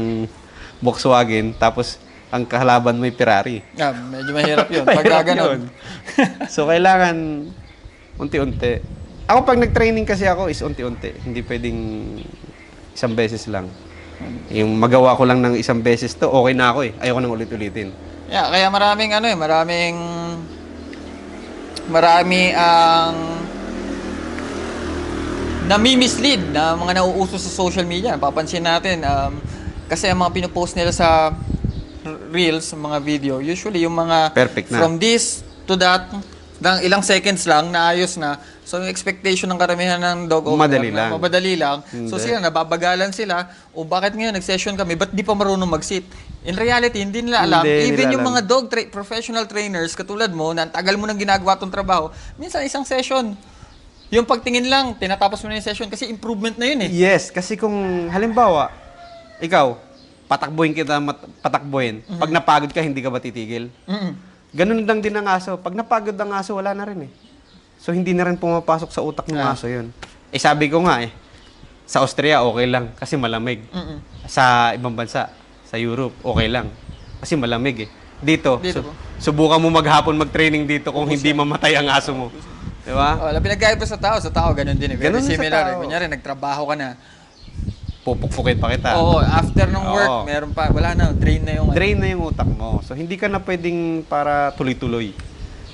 Volkswagen tapos ang kahalaban mo ay Ferrari. Medyo mahirap yun. Mahirap Pagka ganun. yun. So, kailangan unti-unti. Ako pag nag-training kasi ako is unti-unti. Hindi pwedeng isang beses lang. Yung magawa ko lang ng isang beses to, okay na ako eh. Ayoko nang ulit-ulitin. Yeah, kaya marami ang nami-mislead na mga nauuso sa social media. Papansin natin, kasi ang mga pinopost nila sa reels, mga video, usually yung mga Perfect na. from this to that, ng ilang seconds lang, naayos na. So, yung expectation ng karamihan ng dog owner, Madali lang. mabadali lang. So, Hindi. sila, nababagalan sila. O, bakit ngayon nag-session kami? Ba't di pa marunong mag-sit? In reality, hindi nila alam. Hindi Even nila yung alam. mga professional trainers, katulad mo, na ang tagal mo nang ginagawa tong trabaho, minsan isang session. Yung pagtingin lang, tinatapos mo na yung session kasi improvement na yun eh. Yes, kasi kung halimbawa, ikaw, patakbuhin kita, patakbuhin. Pag napagod ka, hindi ka ba titigil? Mm-mm. Ganun lang din ang aso. Pag napagod ang aso, wala na rin eh. So, hindi na rin pumapasok sa utak ng aso yun. Eh, sabi ko nga eh, sa Austria, okay lang. Kasi malamig. Mm-mm. Sa ibang bansa, sa Europe, okay lang. Kasi malamig eh. Dito, Po. subukan mo maghapon mag-training dito kung hindi mamatay ang aso mo. Di ba? Wala, pinagkaiba sa tao. Sa tao, ganun din eh. Very Ganun din sa similar eh. tao. Kunyari, nagtrabaho ka na. Pupukpukin pa kita. Oo, after ng work, Oo. meron pa, wala na, drain na yung... Drain na yung utak mo. So, hindi ka na pwedeng para tuloy-tuloy.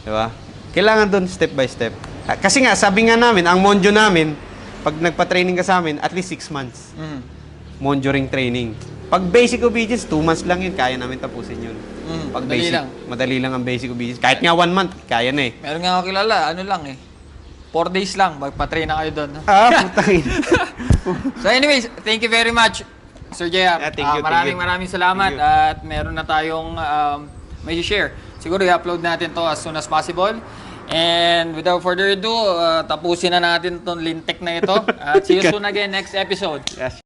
Di ba? Kailangan doon step by step. Kasi nga, sabi nga namin, ang monjo namin, pag nagpa-training ka sa amin, at least 6 months. Mm. Monjo ring training. Pag basic obedience, 2 months lang yun, kaya namin tapusin yun. Pag madali basic, lang. madali lang ang basic obedience. Kahit nga 1 month, kaya na eh. Meron nga ako kilala, ano lang eh. 4 days lang, magpa-train na kayo doon. Putangin. So anyways, thank you very much, Sir JR. Yeah, thank you, Maraming salamat Thank you. at meron na tayong may share. Siguro i-upload natin to as soon as possible. And without further ado, tapusin na natin tong lintik na ito. At see you soon again next episode. Yes.